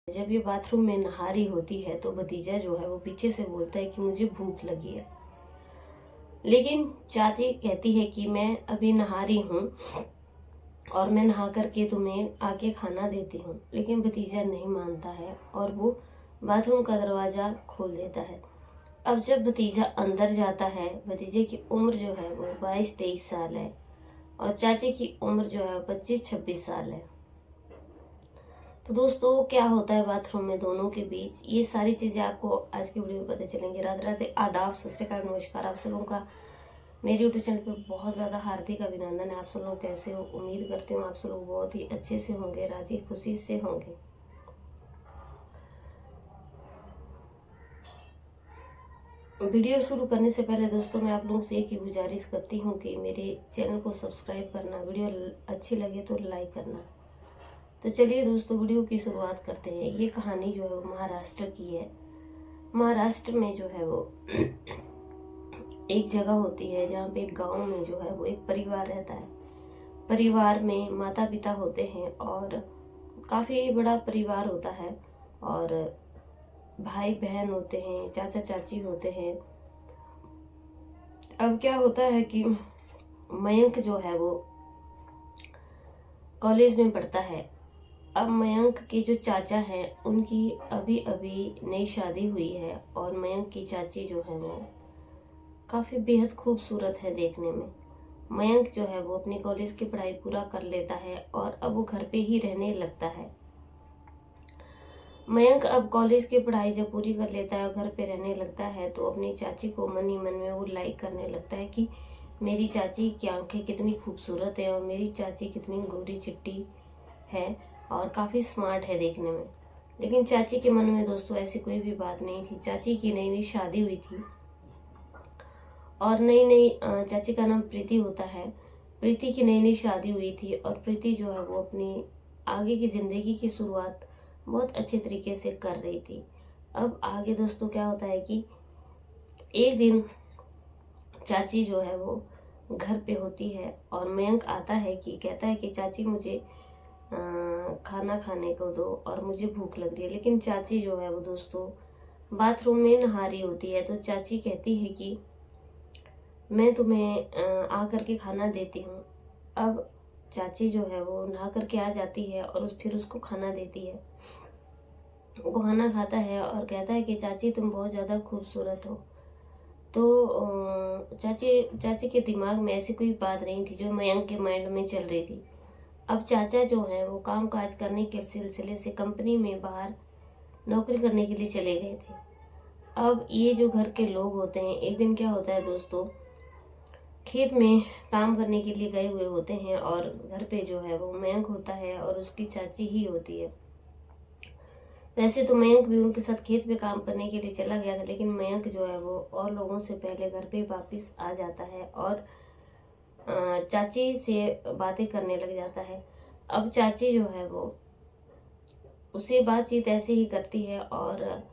जब ये बाथरूम में नहा रही होती है तो भतीजा जो है वो पीछे से बोलता है कि मुझे भूख लगी है। लेकिन चाची कहती है कि मैं अभी नहा रही हूँ और मैं नहा करके तुम्हें आके खाना देती हूँ। लेकिन भतीजा नहीं मानता है और वो बाथरूम का दरवाज़ा खोल देता है। अब जब भतीजा अंदर जाता है, भतीजे की उम्र जो है वो 22-23 साल है और चाची की उम्र जो है 25-26 साल है। तो दोस्तों क्या होता है बाथरूम में दोनों के बीच, ये सारी चीज़ें आपको आज की वीडियो में पता चलेंगी। राधे राधे, आदाब, सत श्री अकाल, नमस्कार। आप सब लोगों का मेरे यूट्यूब चैनल पे बहुत ज़्यादा हार्दिक अभिनंदन है। आप सब लोग कैसे हो? उम्मीद करती हूँ आप सब लोग बहुत ही अच्छे से होंगे, राजी खुशी से होंगे। वीडियो शुरू करने से पहले दोस्तों मैं आप लोगों से एक ही गुजारिश करती हूँ कि मेरे चैनल को सब्सक्राइब करना, वीडियो अच्छी लगे तो लाइक करना। तो चलिए दोस्तों वीडियो की शुरुआत करते हैं। ये कहानी जो है वो महाराष्ट्र की है। महाराष्ट्र में जो है वो एक जगह होती है जहाँ पे एक गांव में जो है वो एक परिवार रहता है। परिवार में माता पिता होते हैं और काफ़ी बड़ा परिवार होता है और भाई बहन होते हैं, चाचा चाची होते हैं। अब क्या होता है कि मयंक जो है वो कॉलेज में पढ़ता है। अब मयंक के जो चाचा हैं उनकी अभी अभी नई शादी हुई है और मयंक की चाची जो है वो काफ़ी बेहद खूबसूरत है देखने में। मयंक जो है वो अपनी कॉलेज की पढ़ाई पूरा कर लेता है और अब वो घर पे ही रहने लगता है। मयंक अब कॉलेज की पढ़ाई जब पूरी कर लेता है और घर पे रहने लगता है तो अपनी चाची को मन ही मन में वो लाइक करने लगता है कि मेरी चाची की आंखें कितनी खूबसूरत है और मेरी चाची कितनी गोरी चिट्टी है और काफ़ी स्मार्ट है देखने में। लेकिन चाची के मन में दोस्तों ऐसी कोई भी बात नहीं थी। चाची की नई नई शादी हुई थी और नई नई चाची का नाम प्रीति होता है। प्रीति की नई नई शादी हुई थी और प्रीति जो है वो अपनी आगे की ज़िंदगी की शुरुआत बहुत अच्छे तरीके से कर रही थी। अब आगे दोस्तों क्या होता है कि एक दिन चाची जो है वो घर पे होती है और मयंक आता है कि कहता है कि चाची मुझे खाना खाने को दो और मुझे भूख लग रही है। लेकिन चाची जो है वो दोस्तों बाथरूम में नहा रही होती है। तो चाची कहती है कि मैं तुम्हें आकर के खाना देती हूँ। अब चाची जो है वो नहा करके आ जाती है और फिर उसको खाना देती है। वो खाना खाता है और कहता है कि चाची तुम बहुत ज़्यादा खूबसूरत हो। तो चाची चाची के दिमाग में ऐसी कोई बात नहीं थी जो मयंक के माइंड में चल रही थी। अब चाचा जो हैं वो काम काज करने के सिलसिले से कंपनी में बाहर नौकरी करने के लिए चले गए थे। अब ये जो घर के लोग होते हैं, एक दिन क्या होता है दोस्तों, खेत में काम करने के लिए गए हुए होते हैं और घर पे जो है वो मयंक होता है और उसकी चाची ही होती है। वैसे तो मयंक भी उनके साथ खेत पे काम करने के लिए चला गया था, लेकिन मयंक जो है वो और लोगों से पहले घर पे वापस आ जाता है और चाची से बातें करने लग जाता है। अब चाची जो है वो उससे बातचीत ऐसे ही करती है और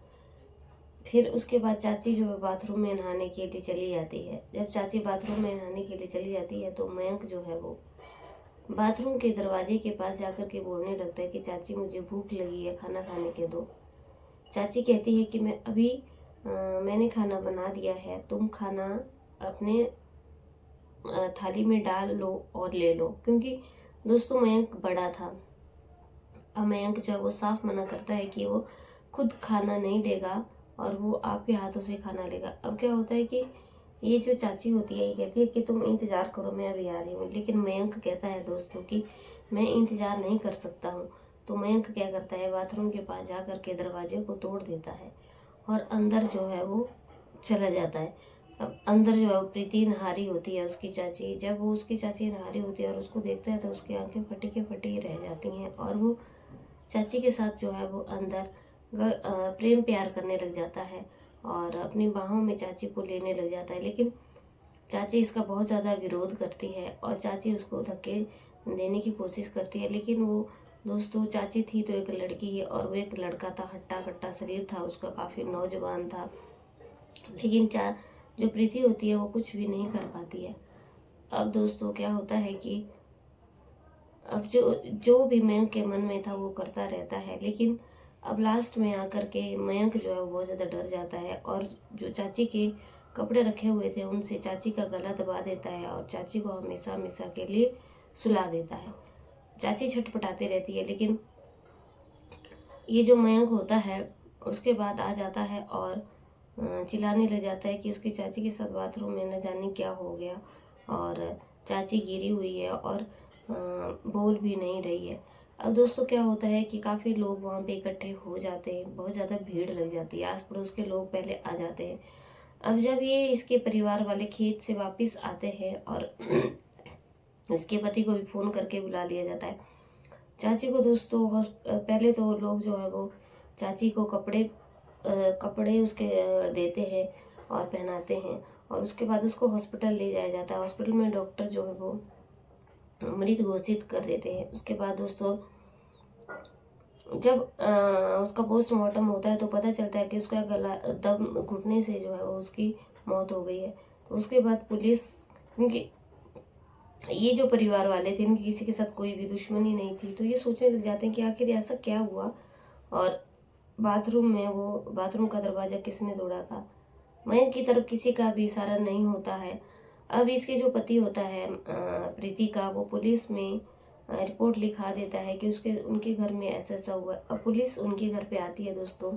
फिर उसके बाद चाची जो है बाथरूम में नहाने के लिए चली जाती है। जब चाची बाथरूम में नहाने के लिए चली जाती है तो मयंक जो है वो बाथरूम के दरवाजे के पास जाकर के बोलने लगता है कि चाची मुझे भूख लगी है, खाना खाने के दो। चाची कहती है कि मैंने खाना बना दिया है, तुम खाना अपने थाली में डाल लो और ले लो। क्योंकि दोस्तों मयंक बड़ा था। अब मयंक जो है वो साफ मना करता है कि वो खुद खाना नहीं लेगा और वो आपके हाथों से खाना लेगा। अब क्या होता है कि ये जो चाची होती है ये कहती है कि तुम इंतज़ार करो, मैं अभी आ रही हूँ। लेकिन मयंक कहता है दोस्तों कि मैं इंतज़ार नहीं कर सकता हूँ। तो मयंक क्या करता है, बाथरूम के पास जा कर के दरवाजे को तोड़ देता है और अंदर जो है वो चला जाता है। अब अंदर जो है वो प्रीति नहा रही होती है, उसकी चाची। जब वो उसकी चाची नहा रही होती है और उसको देखता है तो उसकी आंखें फटी के फटी रह जाती हैं और वो चाची के साथ जो है वो अंदर प्रेम प्यार करने लग जाता है और अपनी बाहों में चाची को लेने लग जाता है। लेकिन चाची इसका बहुत ज़्यादा विरोध करती है और चाची उसको धक्के देने की कोशिश करती है। लेकिन वो दोस्तों चाची थी तो एक लड़की है और वो एक लड़का था, हट्टा कट्टा शरीर था उसका, काफ़ी नौजवान था। लेकिन जो प्रीति होती है वो कुछ भी नहीं कर पाती है। अब दोस्तों क्या होता है कि अब जो जो भी मयंक के मन में था वो करता रहता है। लेकिन अब लास्ट में आकर के मयंक जो है वो बहुत ज़्यादा डर जाता है और जो चाची के कपड़े रखे हुए थे उनसे चाची का गला दबा देता है और चाची को हमेशा हमेशा के लिए सुला देता है। चाची छटपटाती रहती है, लेकिन ये जो मयंक होता है उसके बाद आ जाता है और चिल्लाने लग जाता है कि उसकी चाची के साथ बाथरूम में न जाने क्या हो गया और चाची गिरी हुई है और बोल भी नहीं रही है। अब दोस्तों क्या होता है कि काफ़ी लोग वहाँ पे इकट्ठे हो जाते हैं, बहुत ज़्यादा भीड़ लग जाती है, आस पड़ोस के लोग पहले आ जाते हैं। अब जब ये इसके परिवार वाले खेत से वापस आते हैं और इसके पति को भी फ़ोन करके बुला लिया जाता है। चाची को दोस्तों पहले तो लोग जो है वो चाची को कपड़े उसके देते हैं और पहनाते हैं और उसके बाद उसको हॉस्पिटल ले जाया जाता है। हॉस्पिटल में डॉक्टर जो है वो मृत घोषित कर देते हैं। उसके बाद दोस्तों जब उसका पोस्टमार्टम होता है तो पता चलता है कि उसका गला दम घुटने से जो है वो उसकी मौत हो गई है। तो उसके बाद पुलिस, क्योंकि ये जो परिवार वाले थे इनकी किसी के साथ कोई भी दुश्मनी नहीं थी, तो ये सोचने लग जाते हैं कि आखिर ऐसा क्या हुआ और बाथरूम का दरवाजा किसने तोड़ा था। मयंक की तरफ किसी का भी इशारा नहीं होता है। अब इसके जो पति होता है प्रीति का, वो पुलिस में रिपोर्ट लिखा देता है कि उनके घर में ऐसा ऐसा हुआ। अब पुलिस उनके घर पे आती है दोस्तों,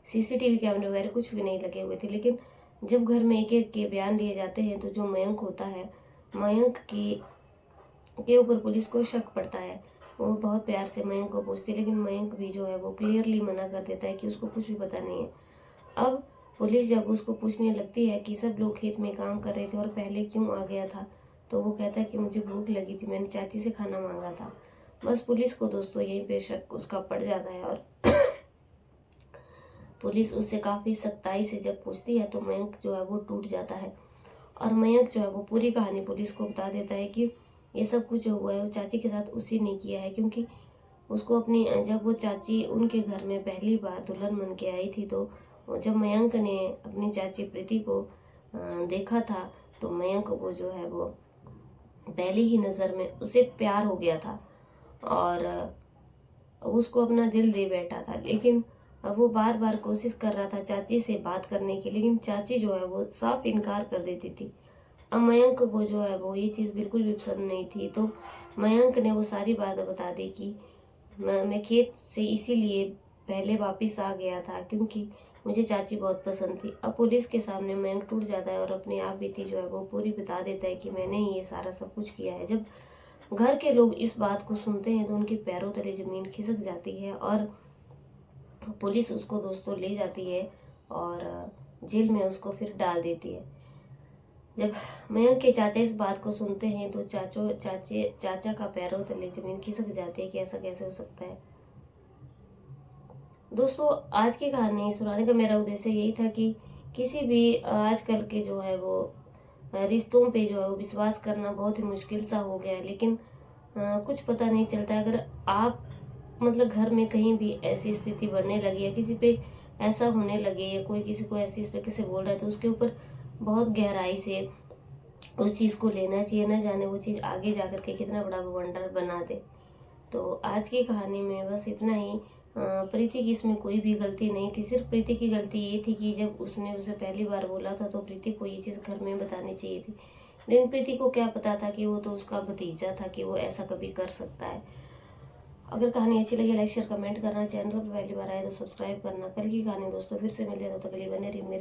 सीसीटीवी कैमरे वगैरह कुछ भी नहीं लगे हुए थे, लेकिन जब घर में एक एक के बयान लिए जाते हैं तो जो मयंक होता है, मयंक के ऊपर पुलिस को शक पड़ता है। वो बहुत प्यार से मयंक को पूछती है, लेकिन मयंक भी जो है वो क्लियरली मना कर देता है कि उसको कुछ भी पता नहीं है। अब पुलिस जब उसको पूछने लगती है कि सब लोग खेत में काम कर रहे थे और पहले क्यों आ गया था, तो वो कहता है कि मुझे भूख लगी थी, मैंने चाची से खाना मांगा था। बस पुलिस को दोस्तों यहीं पे शक उसका पड़ जाता है और पुलिस उससे काफ़ी सख्ताई से जब पूछती है तो मयंक जो है वो टूट जाता है और मयंक जो है वो पूरी कहानी पुलिस को बता देता है कि ये सब कुछ जो हुआ है वो चाची के साथ उसी ने किया है। क्योंकि उसको जब वो चाची उनके घर में पहली बार दुल्हन बन के आई थी, तो जब मयंक ने अपनी चाची प्रीति को देखा था तो मयंक को जो है वो पहली ही नज़र में उसे प्यार हो गया था और उसको अपना दिल दे बैठा था। लेकिन वो बार बार कोशिश कर रहा था चाची से बात करने की, लेकिन चाची जो है वो साफ इनकार कर देती थी। अब मयंक को जो है वो ये चीज़ बिल्कुल भी पसंद नहीं थी, तो मयंक ने वो सारी बात बता दी कि मैं खेत से इसीलिए पहले वापस आ गया था क्योंकि मुझे चाची बहुत पसंद थी। अब पुलिस के सामने मयंक टूट जाता है और अपनी आप बीती जो है वो पूरी बता देता है कि मैंने ही ये सारा सब कुछ किया है। जब घर के लोग इस बात को सुनते हैं तो उनके पैरों तले ज़मीन खिसक जाती है और पुलिस उसको दोस्तों ले जाती है और जेल में उसको फिर डाल देती है। जब मयंक के चाचा इस बात को सुनते हैं तो चाचा का पैरों तले जमीन खिसक जाती है कि ऐसा कैसे हो सकता है। दोस्तों आज की कहानी सुनाने का मेरा उद्देश्य यही था कि किसी भी आजकल के जो है वो रिश्तों पे जो है वो विश्वास करना बहुत ही मुश्किल सा हो गया है। लेकिन कुछ पता नहीं चलता है, अगर आप मतलब घर में कहीं भी ऐसी स्थिति बनने लगी है, किसी पे ऐसा होने लगे या कोई किसी को ऐसी तरीके से बोल रहा है, तो उसके ऊपर बहुत गहराई से उस चीज़ को लेना चाहिए। ना जाने वो चीज़ आगे जाकर के कितना बड़ा बवंडर बना दे। तो आज की कहानी में बस इतना ही। प्रीति की इसमें कोई भी गलती नहीं थी, सिर्फ प्रीति की गलती ये थी कि जब उसने उसे पहली बार बोला था तो प्रीति को ये चीज़ घर में बतानी चाहिए थी। लेकिन प्रीति को क्या पता था कि वो तो उसका भतीजा था कि वो ऐसा कभी कर सकता है। अगर कहानी अच्छी लगी लाइक शेयर कमेंट करना, चैनल पर पहली बार आए तो सब्सक्राइब करना। कल की कहानी दोस्तों फिर से मिलते हैं, तो तक के लिए बने रहिए मेरे